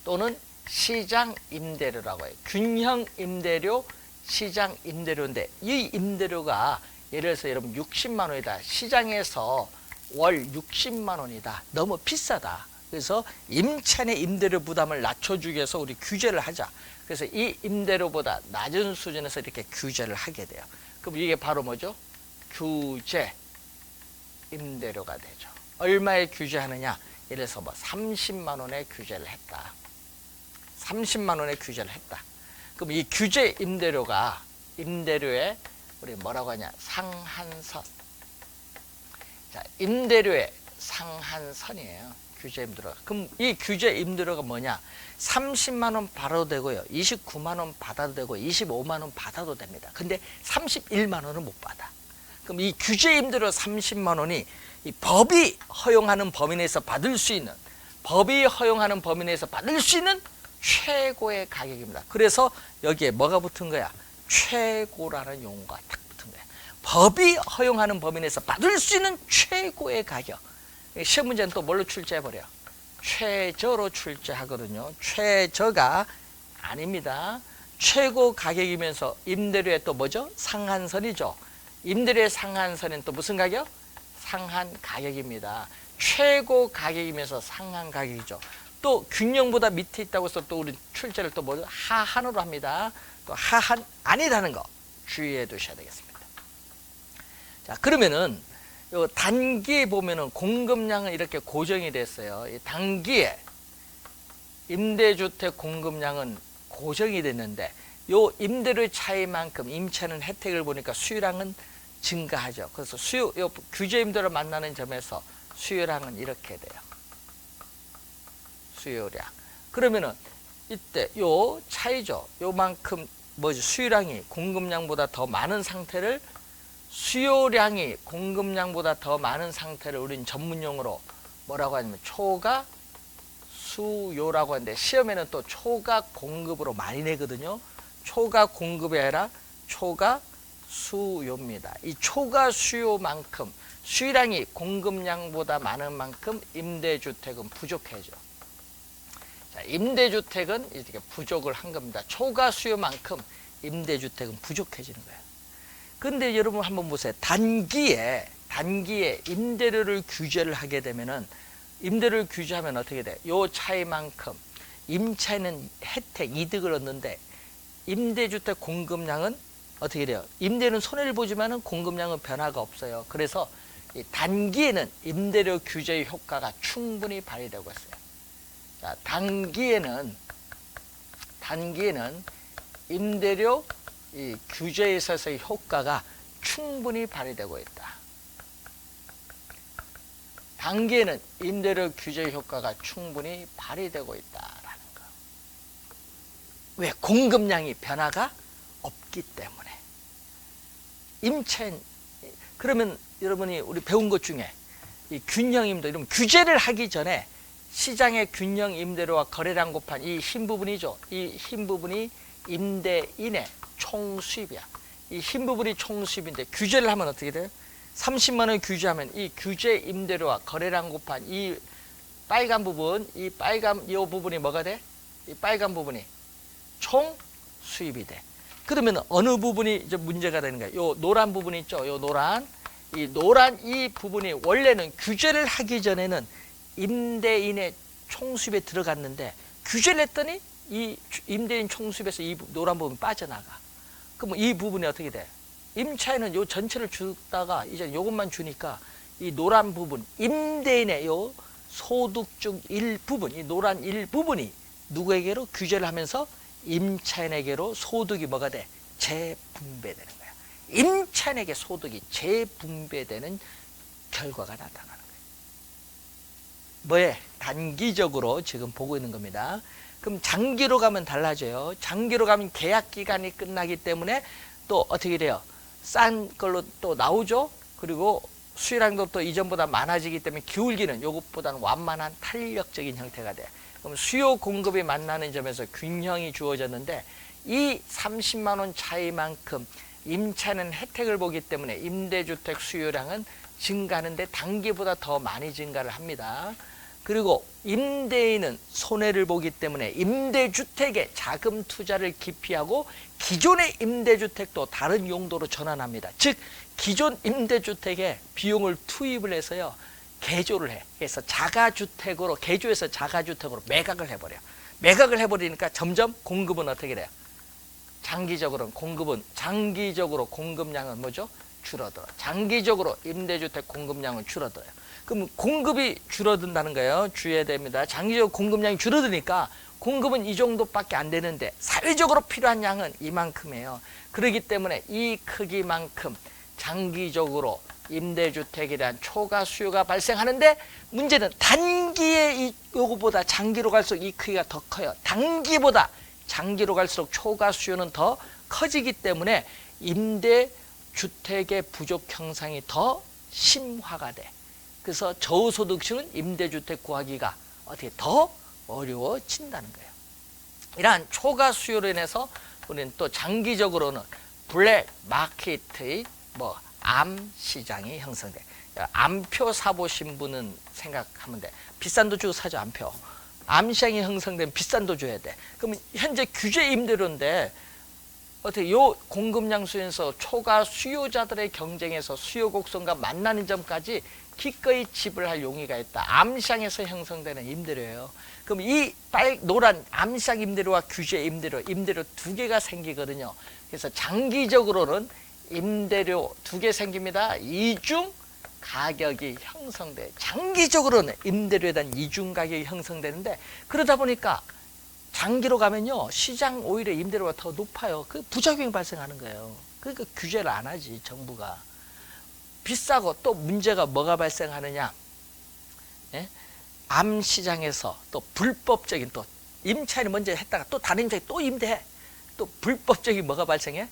또는 시장 임대료라고 해요. 균형 임대료, 시장 임대료인데 이 임대료가 예를 들어서 여러분 60만 원이다. 시장에서 월 60만 원이다. 너무 비싸다. 그래서 임차인의 임대료 부담을 낮춰주기 위해서 우리 규제를 하자. 그래서 이 임대료보다 낮은 수준에서 이렇게 규제를 하게 돼요. 그럼 이게 바로 뭐죠? 규제 임대료가 되죠. 얼마에 규제하느냐? 예를 들어서 뭐 30만 원에 규제를 했다. 30만 원에 규제를 했다. 그럼 이 규제 임대료가 임대료에 우리 뭐라고 하냐? 상한선. 자, 임대료의 상한선이에요. 규제 임대료가. 그럼 이 규제 임대료가 뭐냐? 30만 원 받아도 되고요. 29만 원 받아도 되고 25만 원 받아도 됩니다. 근데 31만 원은 못 받아. 그럼 이 규제 임대료 30만 원이 이 법이 허용하는 범위 내에서 받을 수 있는 최고의 가격입니다. 그래서 여기에 뭐가 붙은 거야? 최고라는 용어가 딱 붙은 거야. 법이 허용하는 범위 내에서 받을 수 있는 최고의 가격. 시험 문제는 또 뭘로 출제해버려? 최저로 출제하거든요. 최저가 아닙니다. 최고 가격이면서 임대료의 또 뭐죠? 상한선이죠. 임대료의 상한선은 또 무슨 가격? 상한 가격입니다. 최고 가격이면서 상한 가격이죠. 또 균형보다 밑에 있다고 해서 또 우리 출제를 또 뭐죠? 하한으로 합니다. 또 하한 아니라는 거 주의해 두셔야 되겠습니다. 자, 그러면은 요 단기에 보면은 공급량은 이렇게 고정이 됐어요. 이 단기에 임대주택 공급량은 고정이 됐는데 요 임대료의 차이만큼 임차는 혜택을 보니까 수요량은 증가하죠. 그래서 요 규제 임대료 만나는 점에서 수요량은 이렇게 돼요. 수요량. 그러면은 이때 요 차이죠. 요만큼 뭐지? 수요량이 공급량보다 더 많은 상태를 수요량이 공급량보다 더 많은 상태를 우린 전문용어로 뭐라고 하냐면 초과 수요라고 하는데 시험에는 또 초과 공급으로 많이 내거든요. 초과 공급이 아니라 초과 수요입니다. 이 초과 수요만큼 수요량이 공급량보다 많은 만큼 임대주택은 부족해져. 자, 임대주택은 이렇게 부족을 한 겁니다. 초과 수요만큼 임대주택은 부족해지는 거예요. 근데 여러분 한번 보세요. 단기에 임대료를 규제를 하게 되면은 임대료를 규제하면 어떻게 돼? 요 차이만큼 임차인은 혜택, 이득을 얻는데 임대주택 공급량은 어떻게 돼요? 임대료는 손해를 보지만은 공급량은 변화가 없어요. 그래서 이 단기에는 임대료 규제의 효과가 충분히 발휘되고 있어요. 자, 단기에는 임대료 이 규제에 있어서의 효과가 충분히 발휘되고 있다. 단기에는 임대료 규제 효과가 충분히 발휘되고 있다라는 거. 왜? 공급량이 변화가 없기 때문에. 임차인 그러면 여러분이 우리 배운 것 중에 이 균형 임대 이런 규제를 하기 전에 시장의 균형 임대료와 거래량 곱한 이 흰 부분이죠. 이 흰 부분이 임대인의 총수입이야. 이 흰 부분이 총수입인데 규제를 하면 어떻게 돼요? 30만 원 규제하면 이 규제 임대료와 거래량 곱한 이 빨간 부분, 이 부분이 뭐가 돼? 이 빨간 부분이 총수입이 돼. 그러면 어느 부분이 이제 문제가 되는 거야? 요 노란 부분이 있죠. 요 노란 이 부분이 원래는 규제를 하기 전에는 임대인의 총수입에 들어갔는데 규제를 했더니 이 임대인 총수입에서 이 노란 부분이 빠져나가. 그럼 이 부분이 어떻게 돼? 임차인은 요 전체를 주다가 이제 요것만 주니까 이 노란 부분, 임대인의 요 소득 중 일부분, 이 노란 일부분이 누구에게로 규제를 하면서 임차인에게로 소득이 뭐가 돼? 재분배되는 거야. 임차인에게 소득이 재분배되는 결과가 나타나는 거예요. 뭐에? 단기적으로 지금 보고 있는 겁니다. 그럼 장기로 가면 달라져요. 장기로 가면 계약 기간이 끝나기 때문에 또 어떻게 돼요? 싼 걸로 또 나오죠. 그리고 수요량도 또 이전보다 많아지기 때문에 기울기는 이것보다는 완만한 탄력적인 형태가 돼. 그럼 수요 공급이 만나는 점에서 균형이 주어졌는데 이 30만 원 차이만큼 임차인은 혜택을 보기 때문에 임대주택 수요량은 증가하는데 단기보다 더 많이 증가를 합니다. 그리고 임대인은 손해를 보기 때문에 임대주택에 자금 투자를 기피하고 기존의 임대주택도 다른 용도로 전환합니다. 즉 기존 임대주택에 비용을 투입을 해서요 개조를 해. 그래서 자가주택으로 개조해서 자가주택으로 매각을 해버려. 매각을 해버리니까 점점 공급은 어떻게 돼요? 장기적으로 공급량은 뭐죠? 줄어들어. 장기적으로 임대주택 공급량은 줄어들어요. 그럼 공급이 줄어든다는 거예요. 주의해야 됩니다. 장기적으로 공급량이 줄어드니까 공급은 이 정도밖에 안 되는데 사회적으로 필요한 양은 이만큼이에요. 그렇기 때문에 이 크기만큼 장기적으로 임대주택에 대한 초과 수요가 발생하는데 문제는 단기에 요거보다 장기로 갈수록 이 크기가 더 커요. 단기보다 장기로 갈수록 초과 수요는 더 커지기 때문에 임대주택의 부족 현상이 더 심화가 돼. 그래서 저소득층은 임대주택 구하기가 어떻게 더 어려워진다는 거예요. 이러한 초과 수요로 인해서 우리는 또 장기적으로는 블랙 마켓의 암 시장이 형성돼. 암표 사보신 분은 생각하면 돼. 비싼 돈 주고 사죠, 암표. 암 시장이 형성되면 비싼 돈 줘야 돼. 그러면 현재 규제 임대료인데 어떻게 요 공급량 수에서 초과 수요자들의 경쟁에서 수요 곡선과 만나는 점까지 기꺼이 지불할 용의가 있다. 암시장에서 형성되는 임대료예요. 그럼 이 노란 암시장 임대료와 규제 임대료 두 개가 생기거든요. 그래서 장기적으로는 임대료 두 개 생깁니다. 이중 가격이 형성돼. 장기적으로는 임대료에 대한 이중 가격이 형성되는데 그러다 보니까 장기로 가면요 시장 오히려 임대료가 더 높아요. 그 부작용이 발생하는 거예요. 그러니까 규제를 안 하지 정부가. 비싸고 또 문제가 뭐가 발생하느냐? 예? 암 시장에서 또 불법적인 또 임차인이 먼저 했다가 또 다른 임차인이 또 임대해. 또 불법적인 뭐가 발생해?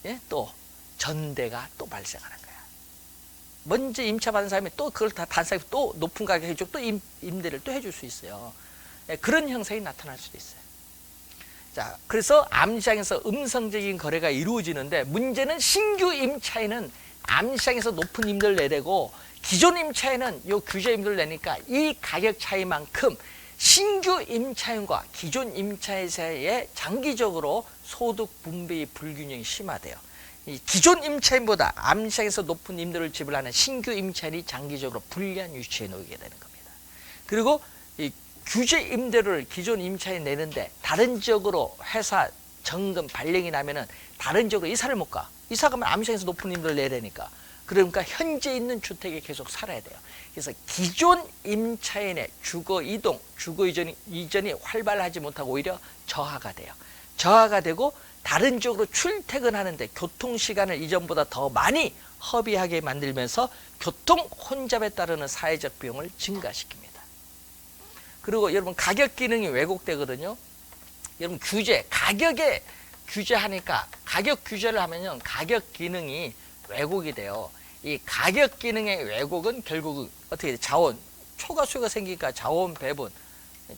예? 또 전대가 또 발생하는 거야. 먼저 임차 받은 사람이 또 그걸 다 다른 사람이 또 높은 가격에 해주고 또 임대를 또 해줄 수 있어요. 예, 그런 형상이 나타날 수도 있어요. 자, 그래서 암시장에서 음성적인 거래가 이루어지는데 문제는 신규 임차인은 암시장에서 높은 임대를 내고 기존 임차인은 요 규제 임대를 내니까 이 가격 차이만큼 신규 임차인과 기존 임차인 사이에 장기적으로 소득 분배의 불균형이 심화돼요. 이 기존 임차인보다 암시장에서 높은 임대를 지불하는 신규 임차인이 장기적으로 불리한 위치에 놓이게 되는 겁니다. 그리고 이 규제 임대료를 기존 임차인이 내는데 다른 지역으로 회사 정금 발령이 나면은 다른 지역으로 이사를 못 가. 이사 가면 암시장에서 높은 임대를 내야 되니까. 그러니까 현재 있는 주택에 계속 살아야 돼요. 그래서 기존 임차인의 주거 이동, 주거 이전이 활발하지 못하고 오히려 저하가 돼요. 저하가 되고 다른 지역으로 출퇴근하는데 교통시간을 이전보다 더 많이 허비하게 만들면서 교통 혼잡에 따르는 사회적 비용을 증가시킵니다. 그리고 여러분 가격 기능이 왜곡되거든요. 여러분 가격에 규제하니까 가격 규제를 하면요 가격 기능이 왜곡이 돼요. 이 가격 기능의 왜곡은 결국은 어떻게 돼? 자원 초과 수요가 생기니까 자원 배분,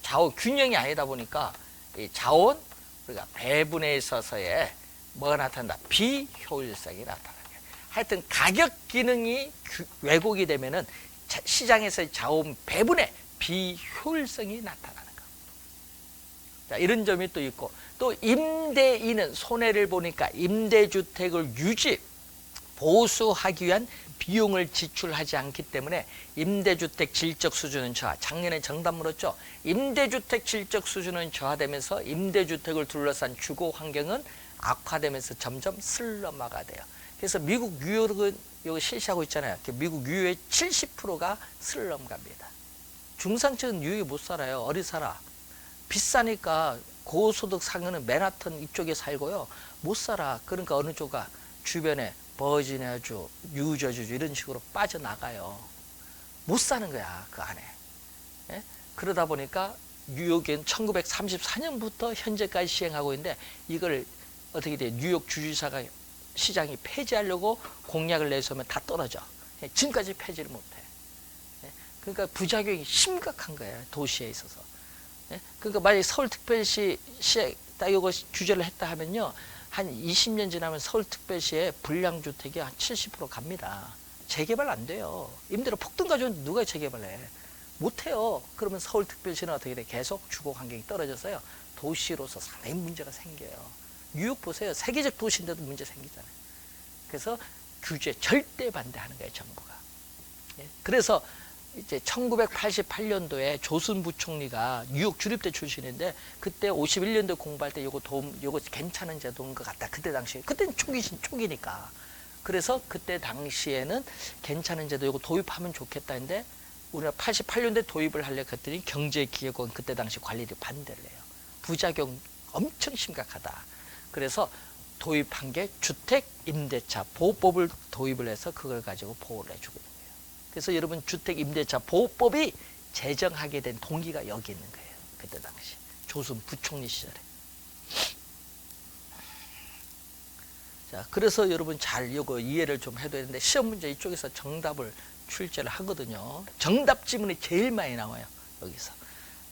자원 균형이 아니다 보니까 이 자원 우리가 배분에 있어서의 뭐가 나타난다? 비효율성이 나타나요. 하여튼 가격 기능이 왜곡이 되면은 시장에서의 자원 배분에 비효율성이 나타나는 거. 자, 이런 점이 또 있고 또 임대인은 손해를 보니까 임대주택을 보수하기 위한 비용을 지출하지 않기 때문에 임대주택 질적 수준은 저하. 작년에 정답 물었죠. 임대주택 질적 수준은 저하되면서 임대주택을 둘러싼 주거 환경은 악화되면서 점점 슬럼화가 돼요. 그래서 미국 뉴욕은 이거 실시하고 있잖아요. 미국 뉴욕의 70%가 슬럼가입니다. 중산층은 뉴욕에 못 살아요. 어디 살아? 비싸니까 고소득 상층은 맨하튼 이쪽에 살고요. 못 살아. 그러니까 어느 쪽가 주변에 버지니아주, 뉴저지주 이런 식으로 빠져나가요. 못 사는 거야, 그 안에. 예? 그러다 보니까 뉴욕은 1934년부터 현재까지 시행하고 있는데 이걸 어떻게 돼? 뉴욕 주지사가 시장이 폐지하려고 공약을 내서면 다 떨어져. 예? 지금까지 폐지를 못해. 예? 그러니까 부작용이 심각한 거예요, 도시에 있어서. 예? 그러니까 만약에 서울특별시에 딱 이거 규제를 했다 하면요. 한 20년 지나면 서울특별시에 불량주택이 한 70% 갑니다. 재개발 안 돼요. 임대료 폭등 가져오는데 누가 재개발해? 못해요. 그러면 서울특별시는 어떻게 돼? 계속 주거 환경이 떨어져서요. 도시로서 상당히 문제가 생겨요. 뉴욕 보세요. 세계적 도시인데도 문제 생기잖아요. 그래서 규제 절대 반대하는 거예요, 정부가. 예? 그래서 이제 1988년도에 조순 부총리가 뉴욕 주립대 출신인데 그때 51년도 공부할 때 요거 괜찮은 제도인 것 같다. 그때 당시에 그때는 초기니까. 그래서 그때 당시에는 괜찮은 제도 요거 도입하면 좋겠다 했는데 우리가 88년도에 도입을 하려고 했더니 경제기획원 그때 당시 관리들이 반대를 해요. 부작용 엄청 심각하다. 그래서 도입한 게 주택임대차 보호법을 도입을 해서 그걸 가지고 보호를 해주고 있는 거예요. 그래서 여러분 주택임대차 보호법이 제정하게 된 동기가 여기 있는 거예요. 그때 당시 조순 부총리 시절에. 자, 그래서 여러분 잘 이거 이해를 좀 해둬야 되는데 시험 문제 이쪽에서 정답을 출제를 하거든요. 정답 지문이 제일 많이 나와요. 여기서.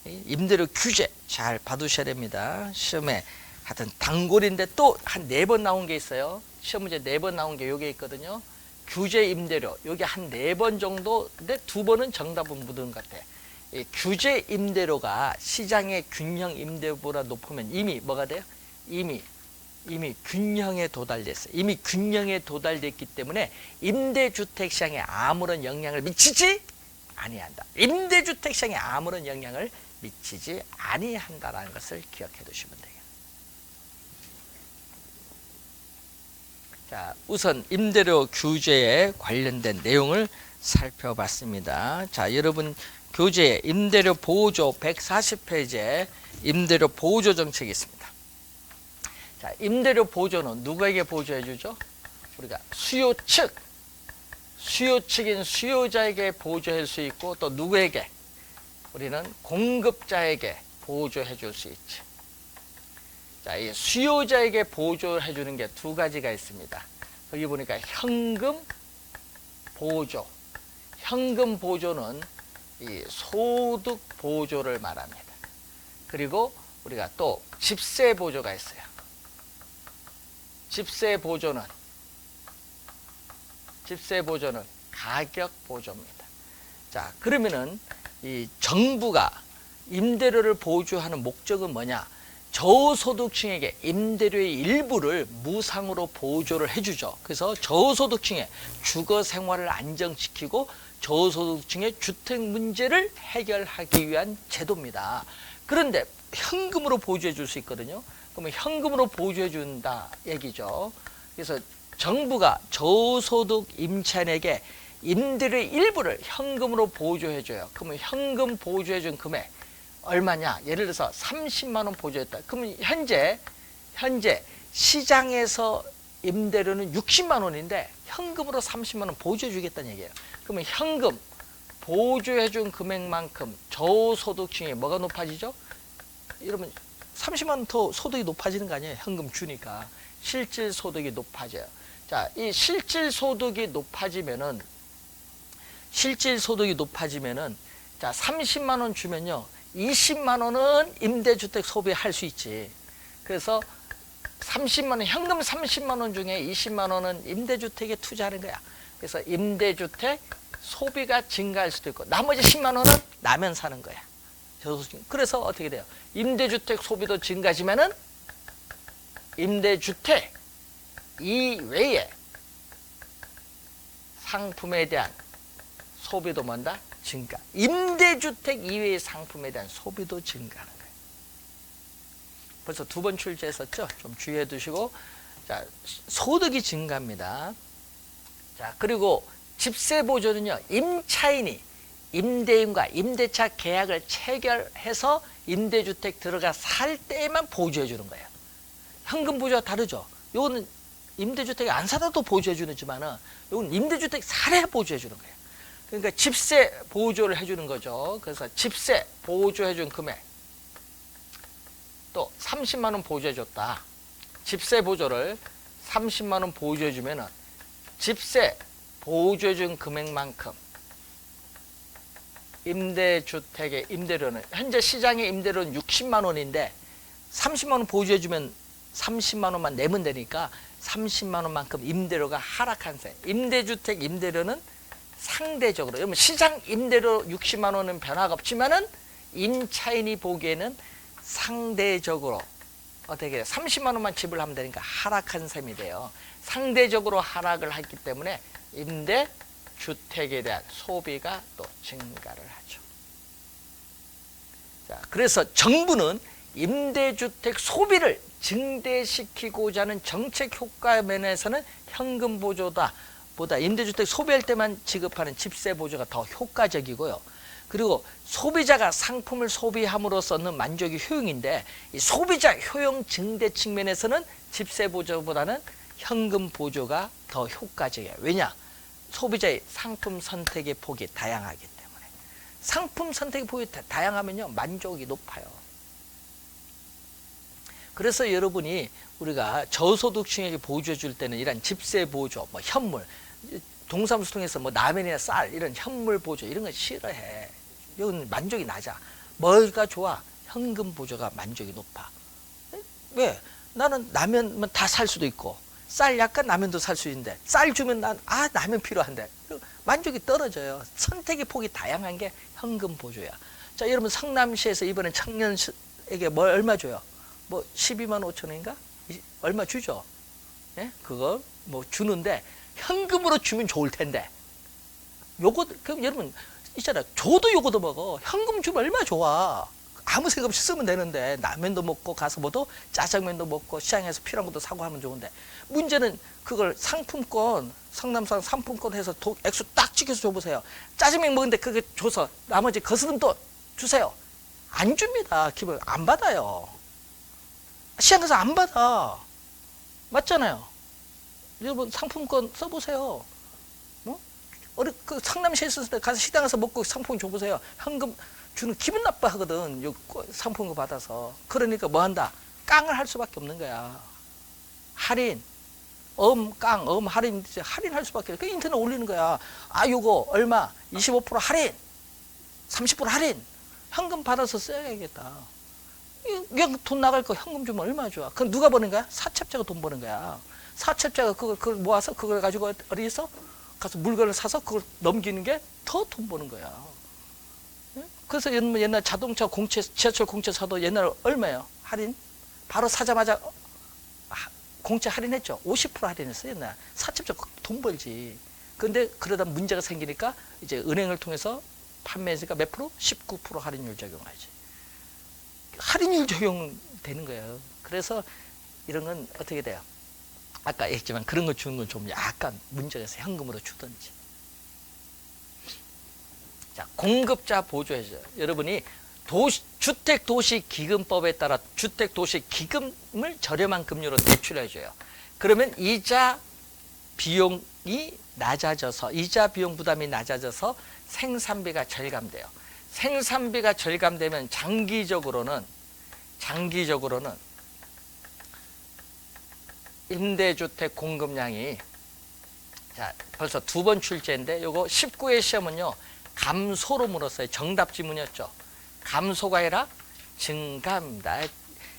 임대료 규제 잘 봐두셔야 됩니다. 시험에 하여튼 단골인데 또 한 4번 나온 게 있어요. 시험 문제 4번 나온 게 요게 있거든요. 규제 임대료 요게 한 4번 정도 근데 2번은 정답은 묻은 것 같아. 규제 임대료가 시장의 균형 임대료보다 높으면 이미 뭐가 돼요? 이미 균형에 도달됐어요. 이미 균형에 도달됐기 때문에 임대주택 시장에 아무런 영향을 미치지 아니한다. 임대주택 시장에 아무런 영향을 미치지 아니한다라는 것을 기억해 두시면 돼요. 자, 우선 임대료 규제에 관련된 내용을 살펴봤습니다. 자, 여러분 교재 임대료 보호조 140페이지에 임대료 보호조 정책이 있습니다. 자, 임대료 보조는 누구에게 보조해 주죠? 우리가 수요 측인 수요자에게 보조할 수 있고 또 누구에게? 우리는 공급자에게 보조해 줄 수 있지. 자, 이 수요자에게 보조해 주는 게 2가지가 있습니다. 여기 보니까 현금 보조. 현금 보조는 이 소득 보조를 말합니다. 그리고 우리가 또 집세 보조가 있어요. 집세 보조는 가격 보조입니다. 자, 그러면은 이 정부가 임대료를 보조하는 목적은 뭐냐? 저소득층에게 임대료의 일부를 무상으로 보조를 해주죠. 그래서 저소득층의 주거 생활을 안정시키고 저소득층의 주택 문제를 해결하기 위한 제도입니다. 그런데 현금으로 보조해 줄 수 있거든요. 그러면 현금으로 보조해 준다 얘기죠. 그래서 정부가 저소득 임차인에게 임대료의 일부를 현금으로 보조해 줘요. 그러면 현금 보조해 준 금액 얼마냐? 예를 들어서 30만 원 보조했다. 그러면 현재 시장에서 임대료는 60만 원인데 현금으로 30만 원 보조해 주겠다는 얘기예요. 그러면 현금 보조해 준 금액만큼 저소득층이 뭐가 높아지죠? 여러분 30만 원 더 소득이 높아지는 거 아니에요? 현금 주니까 실질 소득이 높아져요. 자, 이 실질 소득이 높아지면은 자, 30만 원 주면요. 20만 원은 임대주택 소비할 수 있지. 그래서 30만 원, 현금 30만 원 중에 20만 원은 임대주택에 투자하는 거야. 그래서 임대주택 소비가 증가할 수도 있고 나머지 10만 원은 라면 사는 거야. 그래서 어떻게 돼요? 임대주택 소비도 증가지만은 임대주택 이외에 상품에 대한 소비도 뭔다? 증가. 임대주택 이외의 상품에 대한 소비도 증가하는 거예요. 벌써 2번 출제했었죠. 좀 주의해 두시고. 자, 소득이 증가합니다. 자, 그리고 집세 보조는요, 임차인이 임대인과 임대차 계약을 체결해서 임대주택 들어가 살 때에만 보조해 주는 거예요. 현금 보조와 다르죠. 요거는 임대주택 안 사다도 보조해 주지만은 요건 임대주택 살아야 보조해 주는 거예요. 그러니까 집세 보조를 해주는 거죠. 그래서 집세 보조해 준 금액 또 30만 원 보조해 줬다. 집세 보조를 30만 원 보조해 주면은 집세 보조해 준 금액만큼 임대주택의 임대료는 현재 시장의 임대료는 60만 원인데 30만 원 보조해 주면 30만 원만 내면 되니까 30만 원만큼 임대료가 하락한 셈. 임대주택 임대료는 상대적으로, 여러분 시장 임대료 60만 원은 변화가 없지만은 임차인이 보기에는 상대적으로 어떻게 해요? 30만 원만 지불하면 되니까 하락한 셈이 돼요. 상대적으로 하락을 했기 때문에 임대주택에 대한 소비가 또 증가를 하죠. 자, 그래서 정부는 임대주택 소비를 증대시키고자 하는 정책 효과 면에서는 현금 보조다 보다 임대주택 소비할 때만 지급하는 집세 보조가 더 효과적이고요. 그리고 소비자가 상품을 소비함으로써 얻는 만족이 효용인데 이 소비자 효용 증대 측면에서는 집세 보조보다는 현금 보조가 더 효과적이에요. 왜냐? 소비자의 상품 선택의 폭이 다양하기 때문에. 상품 선택의 폭이 다양하면요, 만족이 높아요. 그래서 여러분이 우리가 저소득층에게 보조해 줄 때는 이런 집세 보조, 뭐 현물, 동사무소 통해서 뭐 라면이나 쌀 이런 현물 보조 이런 거 싫어해. 이건 만족이 낮아. 뭐가 좋아? 현금 보조가 만족이 높아. 왜? 나는 라면 다 살 수도 있고 쌀 약간 라면도 살 수 있는데 쌀 주면 난 라면 필요한데 만족이 떨어져요. 선택의 폭이 다양한 게 현금 보조야. 자, 여러분 성남시에서 이번에 청년에게 뭘 얼마 줘요? 뭐 12만 5천 원인가? 얼마 주죠? 예? 그거 뭐 주는데 현금으로 주면 좋을 텐데 요거 그럼 여러분 있잖아. 줘도 요거도 먹어. 현금 주면 얼마나 좋아. 아무 생각 없이 쓰면 되는데 라면도 먹고 가서 뭐도 짜장면도 먹고 시장에서 필요한 것도 사고 하면 좋은데 문제는 그걸 상품권 성남상 상품권 해서 액수 딱 찍혀서 줘보세요. 짜장면 먹는데 그게 줘서 나머지 거스름 또 주세요. 안 줍니다. 기본 안 받아요. 시장 가서 안 받아. 맞잖아요. 여러분 상품권 써보세요. 뭐? 그 상남시에 있을 때 가서 시장 가서 먹고 상품 줘보세요. 현금 주는 기분 나빠 하거든. 요 상품권 받아서. 그러니까 뭐 한다? 깡을 할 수밖에 없는 거야. 할인. 깡, 할인, 할인할 수밖에 없어. 그 인터넷 올리는 거야. 요거 얼마? 25% 할인. 30% 할인. 현금 받아서 써야겠다. 그냥 돈 나갈 거 현금 주면 얼마나 좋아. 그건 누가 버는 거야? 사채업자가 돈 버는 거야. 사채업자가 그걸 모아서 그걸 가지고 어디서 가서 물건을 사서 그걸 넘기는 게 더 돈 버는 거야. 그래서 옛날 자동차 공채, 지하철 공채 사도 옛날 얼마예요? 할인? 바로 사자마자 공채 할인했죠. 50% 할인했어요. 옛날 사채업자 돈 벌지. 근데 그러다 문제가 생기니까 이제 은행을 통해서 판매했으니까 몇 프로? 19% 할인율 적용하지. 할인율 적용되는 거예요. 그래서 이런 건 어떻게 돼요? 아까 얘기했지만 그런 거 주는 건 좀 약간 문제가 있어요. 현금으로 주든지. 자, 공급자 보조해줘요. 여러분이 주택도시기금법에 따라 주택도시기금을 저렴한 금리로 대출해줘요. 그러면 이자 비용이 낮아져서 이자 비용 부담이 낮아져서 생산비가 절감돼요. 생산비가 절감되면 장기적으로는 임대주택 공급량이 자 벌써 2번 출제인데 요거 19회 시험은요 감소로 물었어요. 정답 지문이었죠. 감소가 아니라 증가합니다.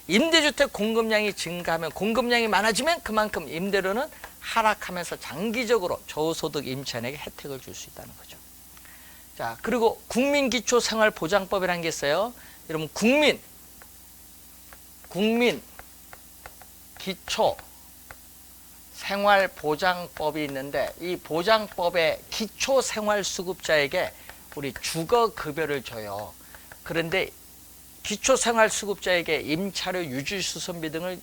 임대주택 공급량이 증가하면 공급량이 많아지면 그만큼 임대료는 하락하면서 장기적으로 저소득 임차인에게 혜택을 줄 수 있다는 거죠. 자, 그리고 국민기초생활보장법이라는 게 있어요. 여러분 국민기초생활보장법이 있는데 이 보장법의 기초생활수급자에게 우리 주거급여를 줘요. 그런데 기초생활수급자에게 임차료, 유지수선비 등을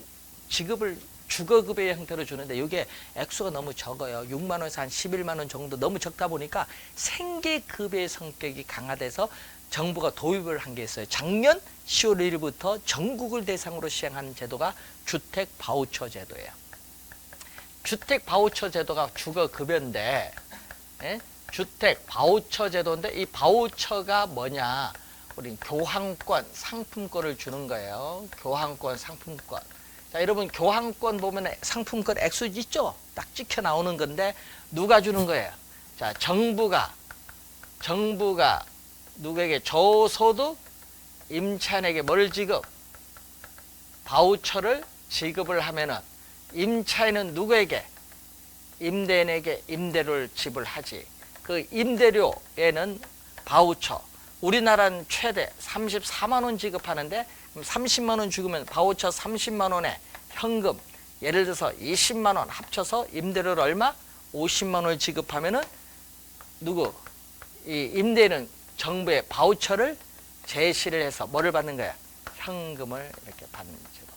지급을 주거급여의 형태로 주는데 이게 액수가 너무 적어요. 6만 원에서 한 11만 원 정도 너무 적다 보니까 생계급여의 성격이 강화돼서 정부가 도입을 한 게 있어요. 작년 10월 1일부터 전국을 대상으로 시행하는 제도가 주택 바우처 제도예요. 주택 바우처 제도가 주거급여인데, 예? 주택 바우처 제도인데 이 바우처가 뭐냐? 우린 교환권, 상품권을 주는 거예요. 교환권, 상품권. 자, 여러분 교환권 보면 상품권 액수 있죠? 딱 찍혀 나오는 건데 누가 주는 거예요? 자, 정부가 누구에게 저소득 임차인에게 뭘 지급? 바우처를 지급을 하면은 임차인은 누구에게? 임대인에게 임대료를 지불하지. 그 임대료에는 바우처. 우리나라는 최대 34만 원 지급하는데 30만 원 죽으면 바우처 30만 원에 현금 예를 들어서 20만 원 합쳐서 임대료를 얼마? 50만 원을 지급하면은 누구? 이 임대인은 정부의 바우처를 제시를 해서 뭐를 받는 거야? 현금을 이렇게 받는 제도입니다.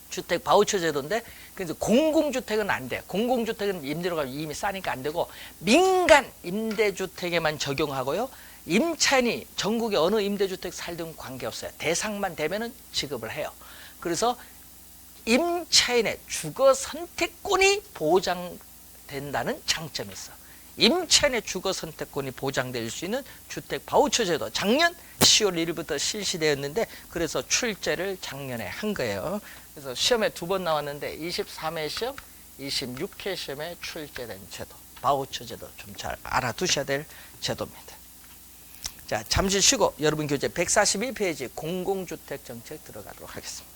주택 바우처 제도인데 그래서 공공주택은 안 돼. 공공주택은 임대료가 이미 싸니까 안 되고 민간 임대주택에만 적용하고요. 임차인이 전국의 어느 임대주택 살든 관계없어요. 대상만 되면은 지급을 해요. 그래서 임차인의 주거 선택권이 보장된다는 장점이 있어. 임차인의 주거 선택권이 보장될 수 있는 주택 바우처 제도 작년 10월 1일부터 실시되었는데 그래서 출제를 작년에 한 거예요. 그래서 시험에 2번 나왔는데 23회 시험, 26회 시험에 출제된 제도 바우처 제도 좀 잘 알아두셔야 될 제도입니다. 자, 잠시 쉬고 여러분 교재 142페이지 공공주택 정책 들어가도록 하겠습니다.